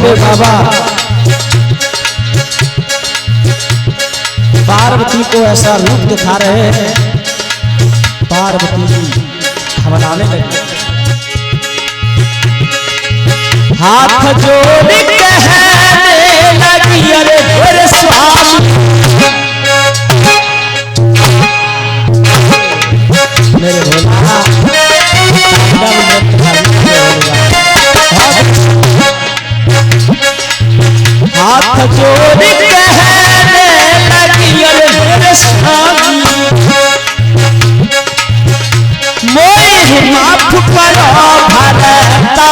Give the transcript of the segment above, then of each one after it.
भोले बाबा पार्वती को ऐसा रूप दिखा रहे हैं, पार्वती जी घबराने लगी, हाथ जोड़ कहने लगी अरे मेरे स्वामी मेरे भोला, हाथ जोड़ कहने लगी अरे मेरे स्वामी मोहि माफ करो भरता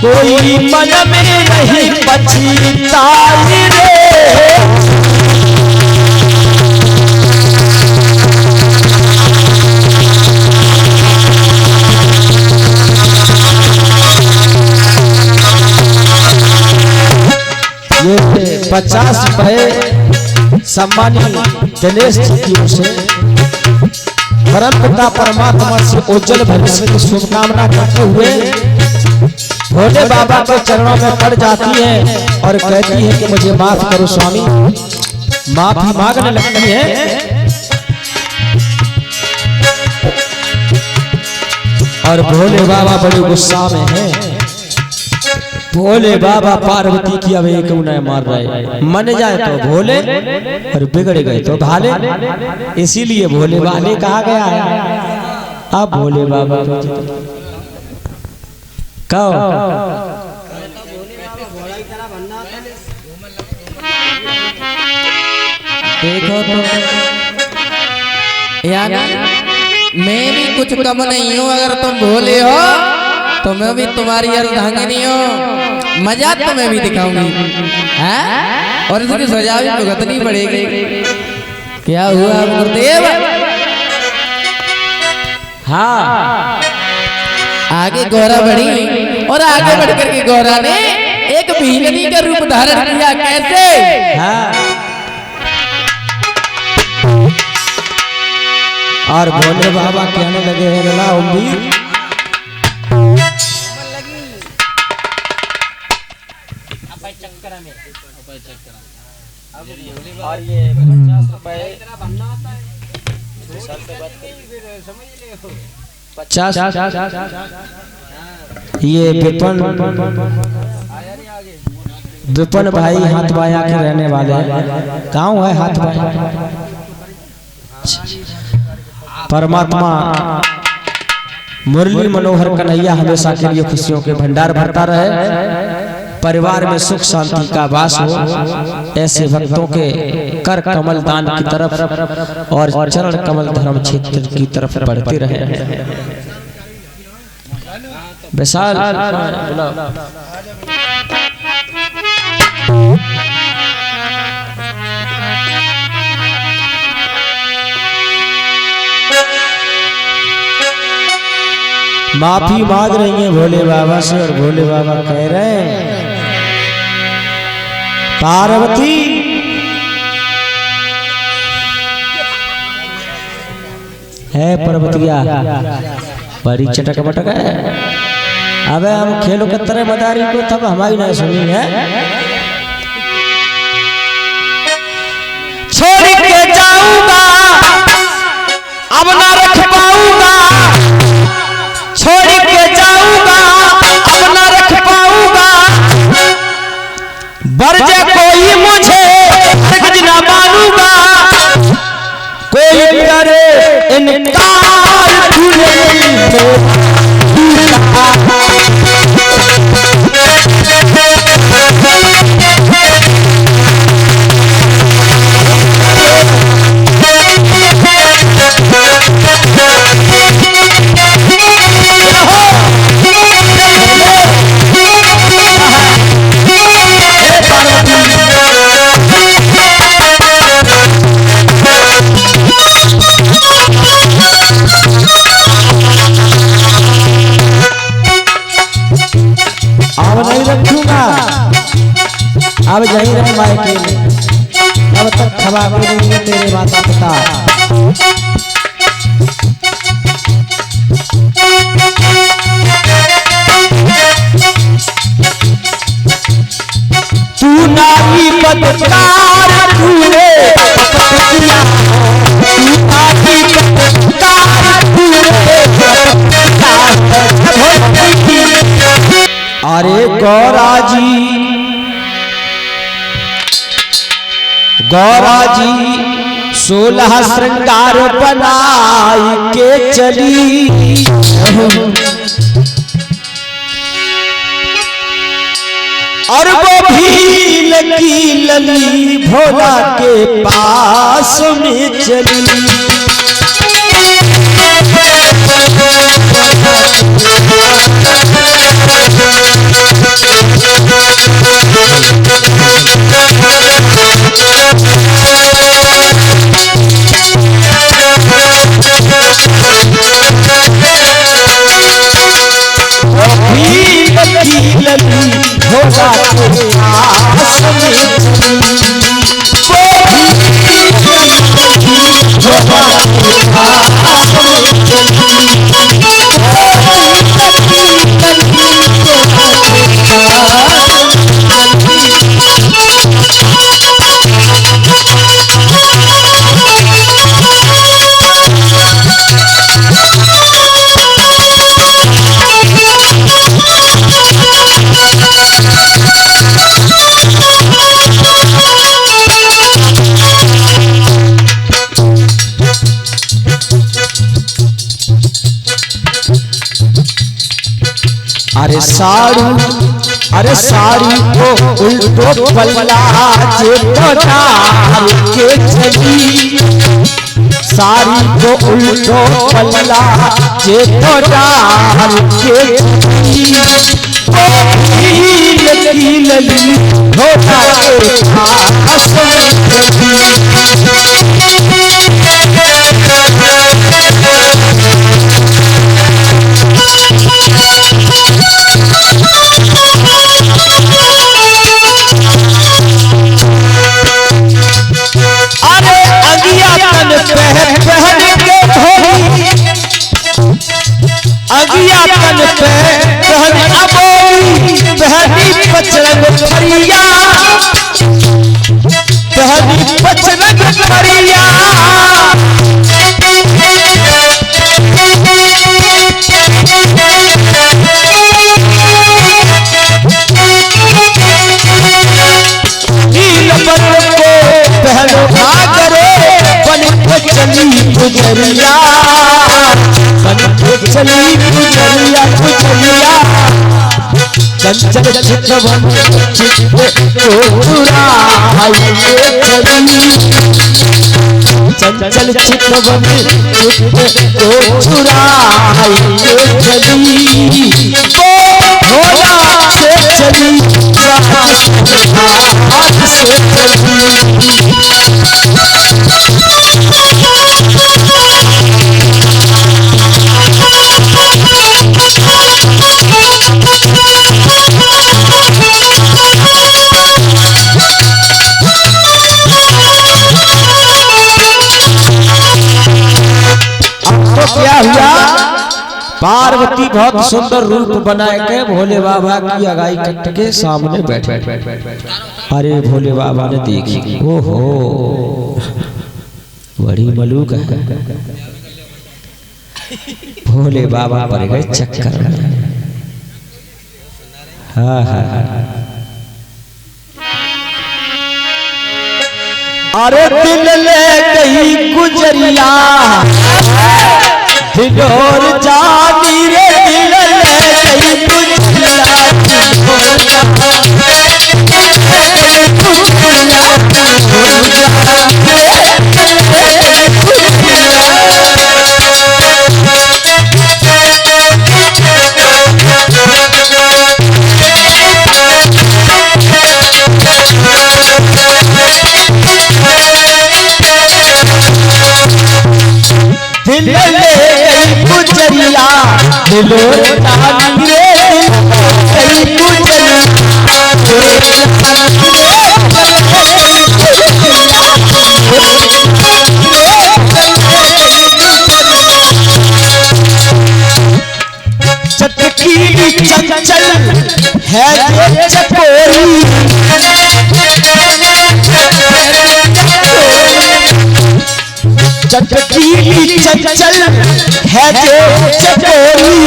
कोई मन में नहीं पछताई रे, ये 50 रुपए सम्मानी दिनेश जी की ओर से परम पिता परमात्मा से उज्जवल भविष्य की शुभकामना करते हुए भोले बाबा के चरणों में पड़ जाती है और कहती है कि मुझे माफ करो स्वामी, माफी मांगने लगती है। और भोले बाबा बड़े गुस्सा में हैं, भोले बाबा पार्वती की अब एक उन्हें मार रहे, मन जाए तो भोले और बिगड़ गए तो भाले, इसीलिए भोले वाले कहा गया है। अब भोले बाबा कहो देखो तो यानी मैं भी कुछ कम नहीं हूँ, अगर तुम भोले हो तो मैं भी तुम्हारी अर्धांगिनी हूँ, मजा तो मैं भी दिखाऊंगी हैं, और इसकी सजा भी भुगतनी पड़ेगी। क्या हुआ गुरुदेव? हाँ आगे गौरा बढ़ी और आगे बढ़कर के गौरा ने एक भीलनी का रूप धारण किया। कैसे? हाँ। और भोले बाबा कहने लगे हैं ना उम्मीद और ये 50 रुपए 50 ये विपन भाई हाथ बाया के रहने वाले हैं। गाँव है हाथ बाया। परमात्मा मुरली मनोहर कन्हैया हमेशा के लिए खुशियों के भंडार भरता रहे, परिवार में सुख शांति का वास हो, ऐसे भक्तों के कर कमल दान की तरफ और चरण कमल धर्म क्षेत्र की तरफ बढ़ते रहे। विशाल माफी मांग रही है भोले बाबा से और भोले बाबा कह रहे हैं पार्वती है पर्वतिया बड़ी चटक बटक है। अबे हम खेलो के तरह मदारी को तब हमारी नहीं सुनी है। छोड़ के जाऊंगा अब ना रख पाऊंगा, छोड़ के जाऊंगा अब ना रख पाऊंगा, बरजे कोई मुझे हरगिज ना मानूंगा, कोई करे इनकार भूले अब यही रह मायके में, तब तक खबा करेंगे तेरे माता पिता। तू नारी बदकार पूरे पतिया, तू नारी बदकार पूरे अरे गौरा जी 16 श्रृंगार बनाई के चली, और वो भी लकी लली भोला के पास में चली। भोला के पास में अरे साड़ी को उल्टो पल्ला जे तो डाल के चली, साड़ी को उल्टो पल्ला जे तो डाल के चली, लगी लली भोला के पास में अगियापन पे कहन अबोई पहनी पचरंग फरिया, पहनी पचरंग फरिया। नील बन को पहनो भागरे बन के चली गुजरिया, चली गुजरिया गुजरिया। चंचल चितवन चित को चुराई के चली, चंचल चितवन चित को चुराई के चली, भोला से चली हाथ से चली। क्या हुआ, पार्वती बहुत सुंदर रूप बनाए के भोले बाबा की अगाई कट के सामने बैठे। अरे भोले बाबा ने देखी, ओहो बड़ी मलूक है। भोले बाबा पर गए चक्कर। हाँ हाँ अरे दिल ले गई गुजरिया, दिलोर जानी रे दिल ले गई गुजरिया, दिल ले गई गुजरिया, दिलोर जानी रे दिल ले गई गुजरिया। चंचल है ये चकोरी, चटकीली चंचल है ये चकोरी,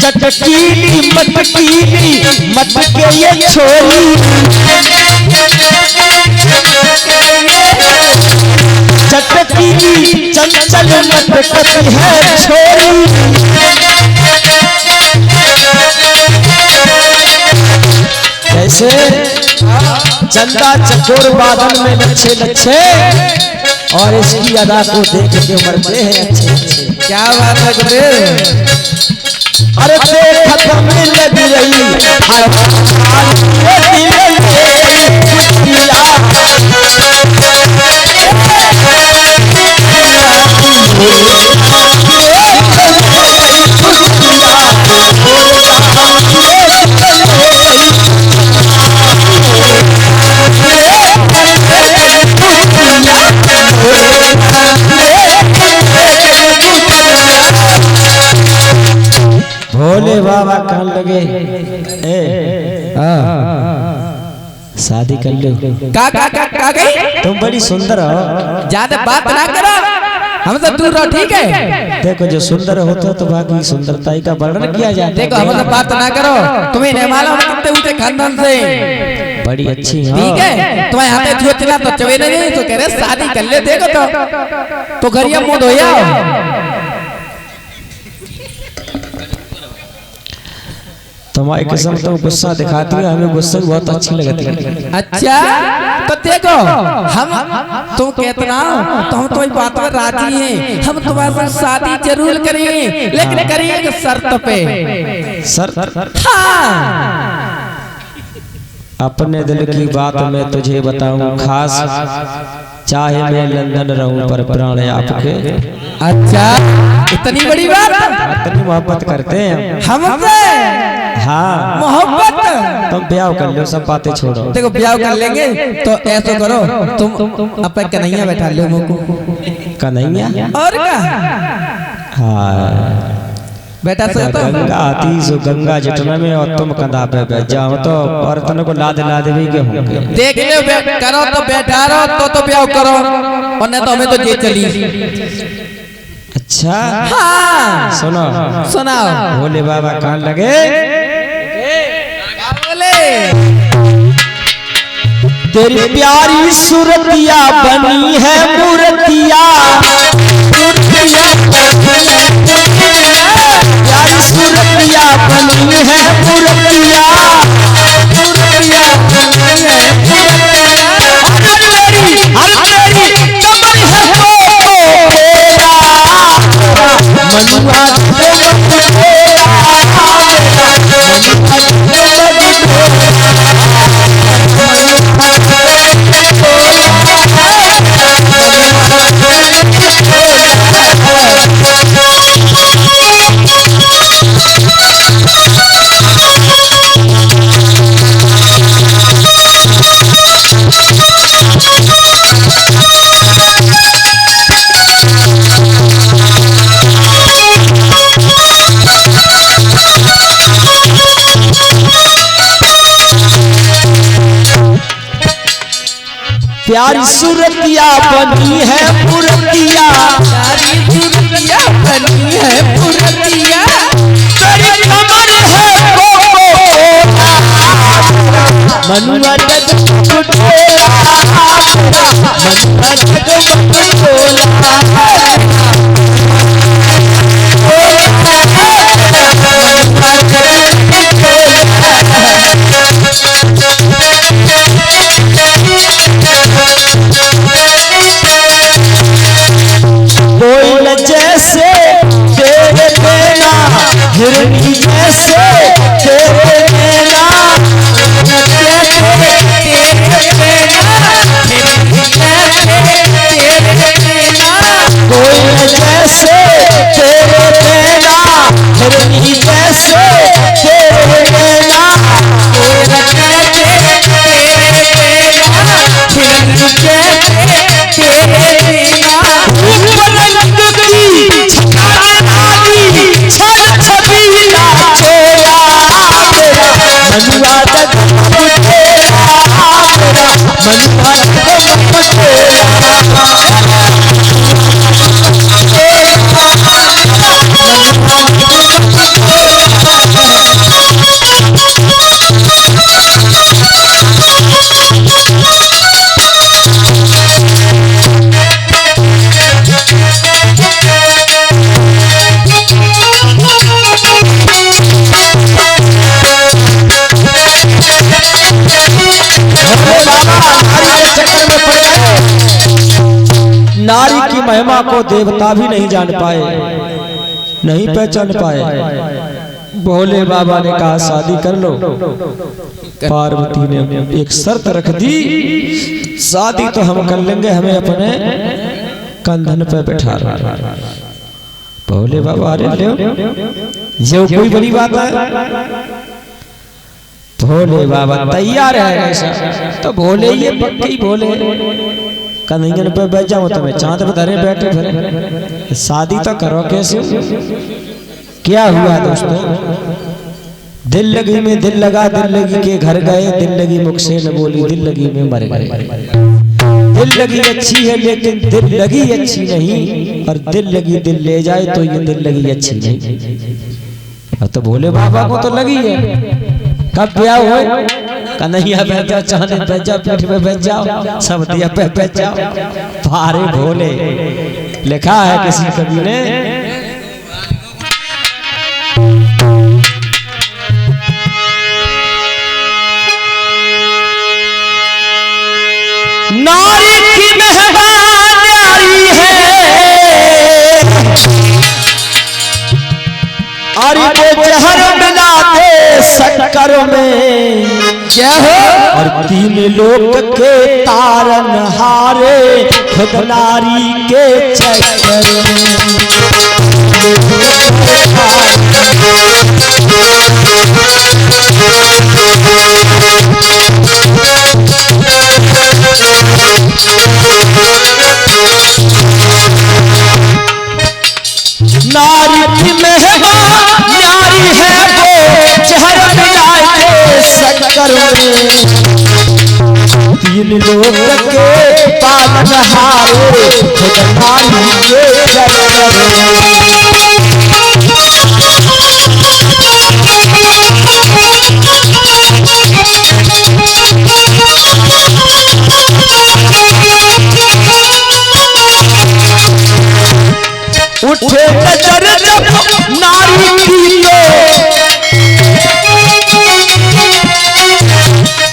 चटकीली मटकीली मटके ये छोरी, चटकीली चंचल मटकती है छोरी। जैसे चंदा चकोर बादल में लच्छे लच्छे, और इसकी अदा को देख के मरते हैं अच्छे अच्छे। क्या बात है गुरुदेव। अरे देखत में लग रही भोले बाबा कहने लगे ए शादी कर लो। का गई? तुम बड़ी सुंदर हो, ज्यादा बात ना करो, हम तो दूर रहो, ठीक है? देखो जो सुंदर होता तो बाकी सुंदरताई का वर्णन किया जाता। देखो हम तो बात ना करो, तुम्हें नहीं मालूम कितने ऊंचे खानदान से, बड़ी अच्छी हो, ठीक है? तुम्हारे हाथे जो चला तो चवे नहीं तो कह रहे शादी कर ले। देखो तो घरिया मुंह धोया। तुम्हारी कसम तुम गुस्सा दिखाती हो, हमें गुस्सा बहुत अच्छी लगती है। अच्छा तो देखो हम तुम कहतना तो हम तुम्हारी बात में राजी हैं, हम तुम्हारे साथ शादी जरूर करेंगे, लेकिन करेंगे शर्त पे। शर्त? हाँ। अपने दिल की बात मैं तुझे बताऊं खास, चाहे मैं लंदन रहूं पर प्राण आपके। अच्छा इतनी बड़ी बात, इतनी मोहब्बत करते हैं हमसे। हाँ मोहब्बत, तुम ब्याह कर लो, सब बातें छोड़ो। देखो ब्याह कर लेंगे तो ऐसा करो, तुम अब कन्हैया बैठा लो मुझको। कन्हैया? और क्या? हाँ बेटा तो गंगा आती सो गंगा जटना में, और तुम कंधा पे बैठ जाओ तो औरतों को लाद भी के होंगे। देख लो करो तो बैठा रहो तो ब्याह करो, और नहीं तो हमें तो जेल चली। अच्छा हाँ सुनो सुनाओ। भोले बाबा कहने लगे तेरी प्यारी सूरतिया बनी है मूर्तिया, प्यारी सूरतिया बनी है मूर्तिया, प्यारी सूरतिया बनी है मूर्तिया, प्यारी सूरतिया बनी है मूर्तिया, तेरी कमर है मनुआ जगमगोला, मनुआ जगमगोला। कोयल जैसे तेरे नैना, हिरनी जैसे तेरे नैना, नारी की महिमा को देवता भी नहीं जान पाए, नहीं पहचान पाए। भोले बाबा ने कहा शादी कर लो। पार्वती ने एक शर्त रख दी, शादी तो हम कर लेंगे, हमें अपने कंधन पे बैठा रहा। भोले बाबा अरे ले ये कोई बड़ी बात है। भोले बाबा तैयार है ऐसा तो भोले ये पक्की भोले कन्हैया पे बैठ जाओ, तो मैं चांद पे धरे बैठे फिर शादी तो करो कैसे। क्या हुआ दोस्तों, दिल लगी में दिल लगा, दिल लगी के घर गए, दिल लगी मुख से न बोली, दिल लगी में मर गए। दिल लगी अच्छी है लेकिन दिल लगी अच्छी नहीं, और दिल लगी दिल ले जाए तो ये दिल लगी अच्छी नहीं। अब तो भोले बाबा को तो लगी है, कब ब्याह हो कन्हैया बैठ जाओ, चांदी बैठ जाओ, पीठ पे बैठ जाओ, सब दिया पे बैठ जाओ। भारे भोले लिखा है किसी कवि ने, नारी की महिमा न्यारी है, अरे वो जहर मिला दे शक्कर में, क्या हो और तीन लोक के तारन हारे खुद नारी के चक्कर में। नारी की महिमा न्यारी है वो जहर मिलाए शक्कर में, तीन लोक के पालन हारे खुद नारी के चक्कर में। उठे नजर जब नारी की तो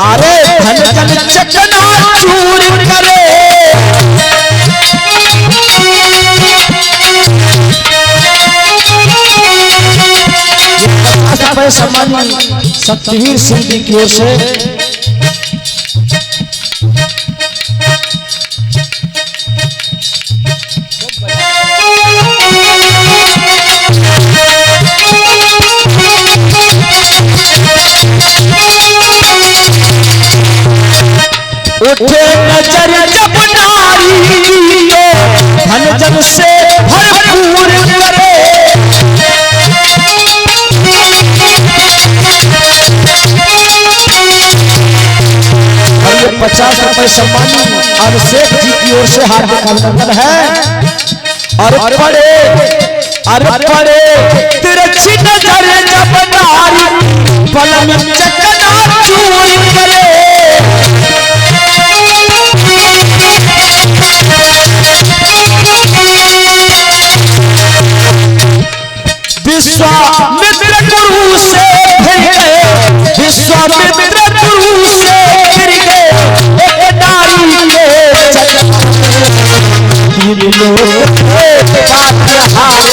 अरे धन धन चकना चूर करे, सम्मानी सत्यवीर सिंह जी की ओर से उठे नजर जब नारी तो धन जन से भरपूर करे, और ये 50 रुपए सम्मानी अभिषेक जी की ओर से हार्दिक अभिनंदन है। और पड़े तिरछी नजर जब नारी पलंग चकना चूर करे, विश्वामित्र गुरु से फिर गए, विश्वामित्र गुरु से फिर गए एक नारी के चक्कर में, तीन लोग पालन हारे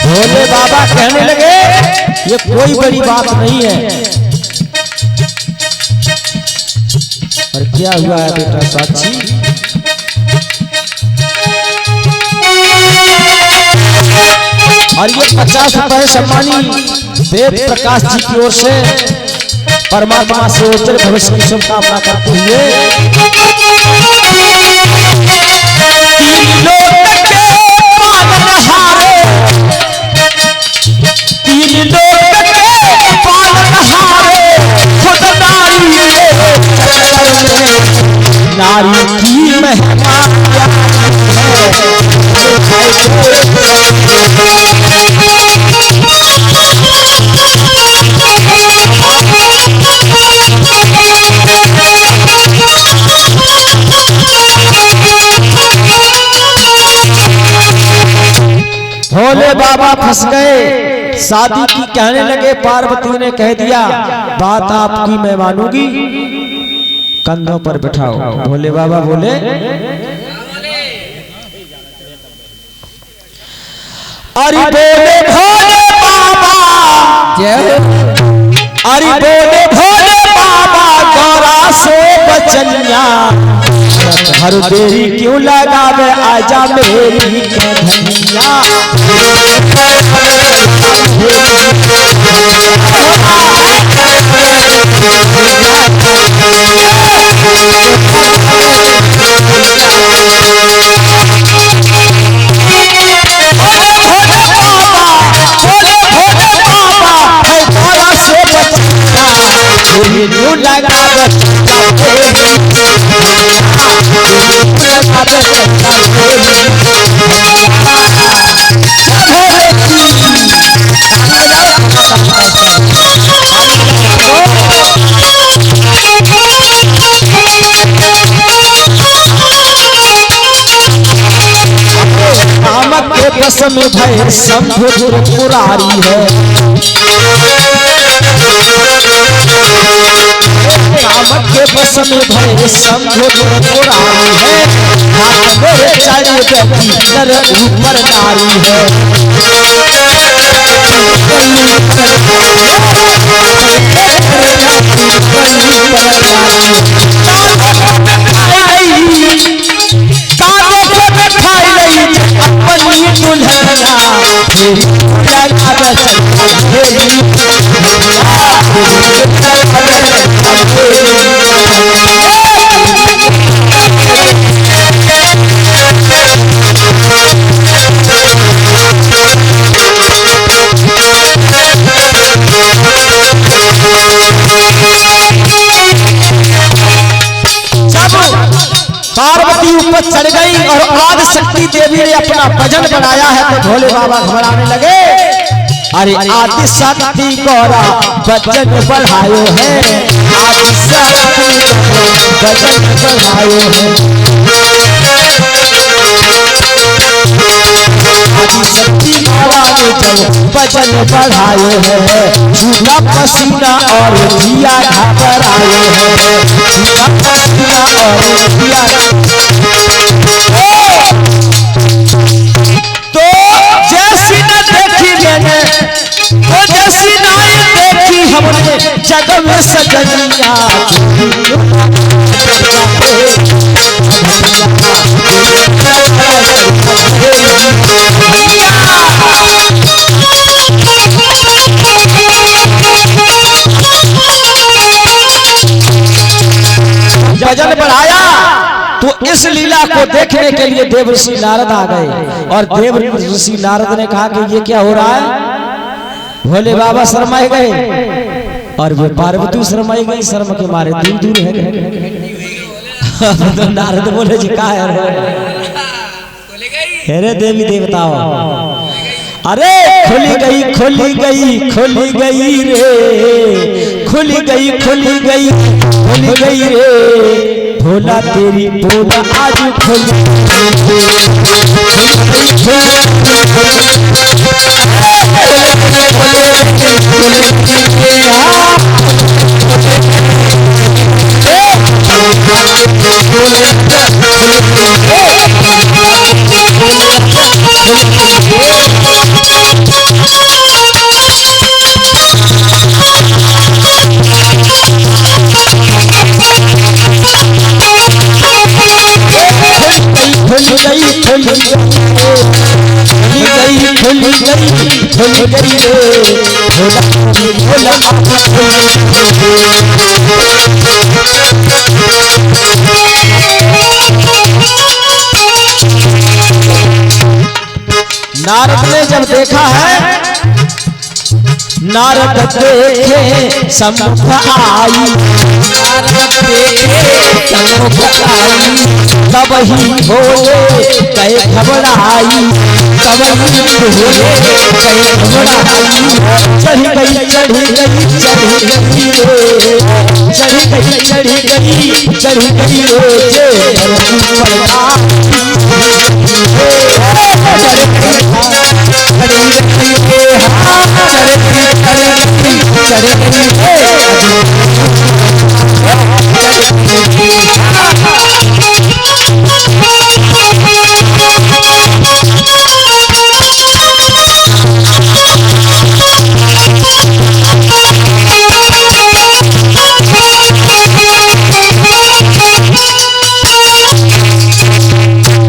भोले बाबा कहने लगे ये कोई बड़ी बात नहीं है। और क्या हुआ है बेटा साक्षी, और ये 50 रुपए सम्मानी वेद प्रकाश जी की ओर से परमात्मा से उज्जवल भविष्य की शुभकामना करते हुए, तीन लोक के पालन हारे, तीन लोक के पालन हारे खुद नारी के चक्कर में, नारी की महिमा क्या है। भोले बाबा फंस गए, शादी की कहने लगे। पार्वती ने कह दिया बात आपकी मैं मानूंगी, कंधों पर बिठाओ। भोले बाबा बोले अरे बोले भोले बाबा, अरे बोले भोले बाबा गौरा सो बचनिया, हर देरी क्यों लगावे आजा मेरी कन्हैया। बस में भय शंभु त्रिपुरारी है, कामक के बस में भय शंभु त्रिपुरारी है, हाथ मेरे चारों व्यक्ति नर ऊपर नारी है। पार्वती ऊपर चढ़ गई और आदि शक्ति देवी ने अपना भजन बनाया है तो भोले बाबा घबराने लगे। अरे आदि शक्ति गौरा भजन बढ़ायो है, आदि शक्ति भजन बढ़ायो है, आदि शक्ति गौरा ने जब भजन बढ़ायो है, झूठा पसीना और जिया घबरायो है, झूठा पसीना और जिया। तो जैसी न देखी मैंने, तो जैसी नाई देखी हमने जग में सजनिया, भजन बढ़ाया तो इस लीला को देखने के लिए देव ऋषि नारद आ गए और देव ऋषि नारद ने कहा कि ये क्या हो रहा है। भोले बाबा शर्माए गए और वे पार्वती शर्माई गई, शर्म के मारे दूर दूर है। तो नारद बोले जी का है रे देवी देवताओं, अरे खुली गई खुली गई खुली गई रे, खुली गई खुली गई खुली गई रे, भोला तेरी भोला आज खुल नारद ने जब देखा है, नारद देखे सम्मुख आई, नारद देखे सम्मुख आई, तब ही भोले गए घबराई, तब ही भोले गए घबराई। चढ़ गई चढ़ गई चढ़ गई रे, चढ़ गई चढ़ गई चढ़ गई रे, जे पड़ी रही हाँ चढ़ती चढ़ती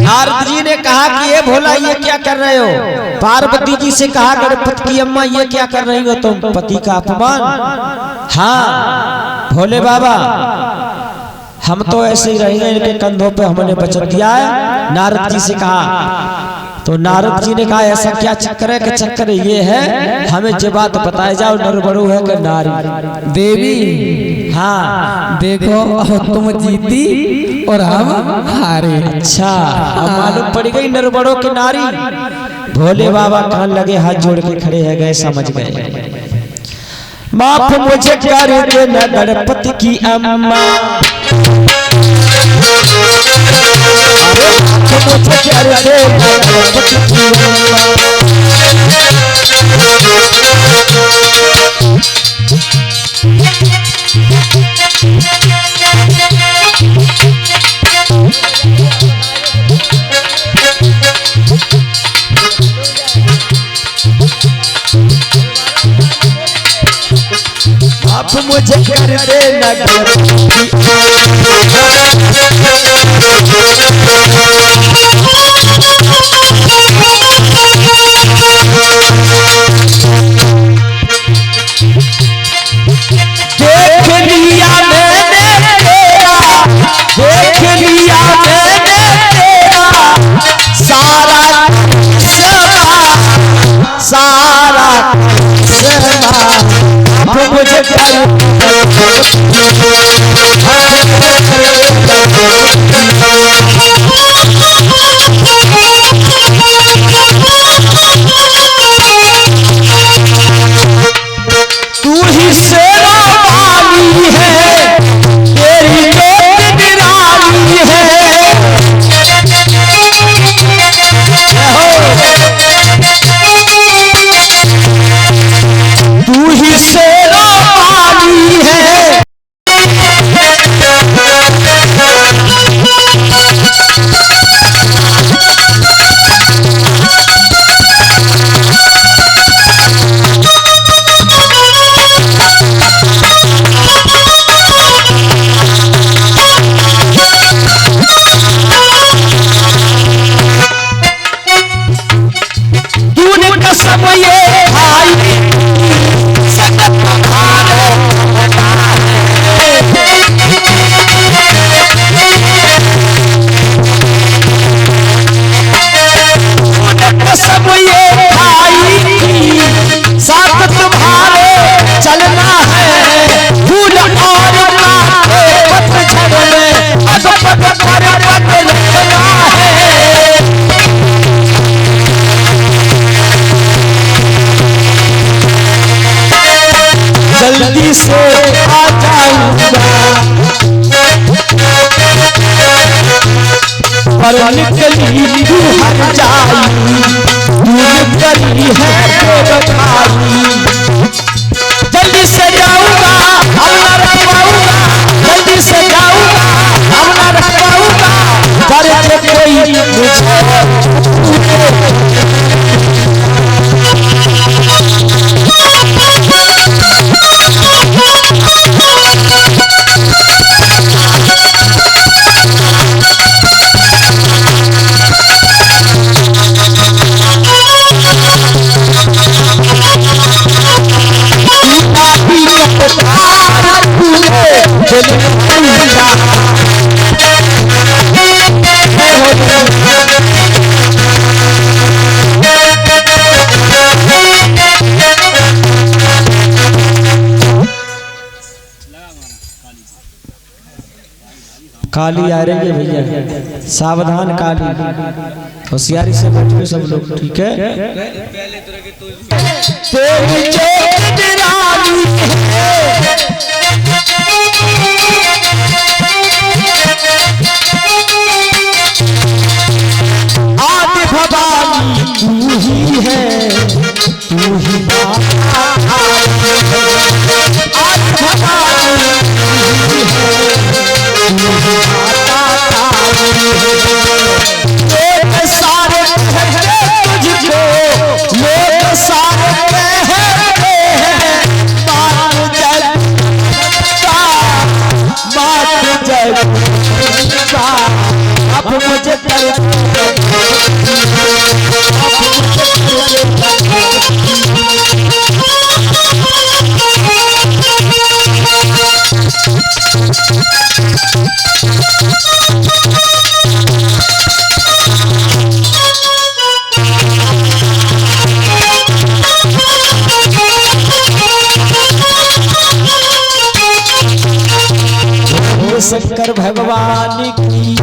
नारद जी ने कहा कि ये भोला ये क्या कर रहे हो? पार्वती जी से कहा गणपति की अम्मा ये क्या कर रही हो तुम? पति का अपमान। हाँ भोले बाबा हम तो ऐसे ही रहेंगे, इनके कंधों पे हमने वचन दिया है। नारद जी से कहा तो नारद जी ने कहा ऐसा क्या चक्कर है? कि चक्कर ये है हमें जो बात बताए जाओ नर बड़ू है कि नारी देवी। हाँ देखो तुम जीती और हम हारे। अच्छा अब मालूम पड़ गई नर बड़ो की नारी। भोले बाबा कान लगे हाथ जोड़ के खड़े है गए, समझ गए। माफ मुझे कर देना गणपति की अम्मा, मुझे कर देना गणपति की अम्मा। आप मुझे कर देना गणपति की देख लिया मैंने तेरा, देख लिया मैंने तेरा सारा सारा आप मुझे तू ही सेवा वाली है, तेरी जोत निराली है। तू ही सेवा वाली है, तूने कसम ये खाई सनत खाने तूने कसम ये खाई साथ तुम्हारे चलना है। फूल और कांटे पतझड़ में अगपत पर पत रखना है। जल्दी से आ जाऊंगा पर निकली तू हर जाई, दूर करी है तो खाई। जल्दी से जाऊंगा अब न रख पाऊंगा, जल्दी से जाऊंगा अब न रख पाऊंगा। पर कोई मुझे काली आ रही है भैया, सावधान काली, होशियारी से बैठो सब लोग, ठीक है। तेरी जोत निराली है, आदि भवानी तू ही है। शंकर भगवान की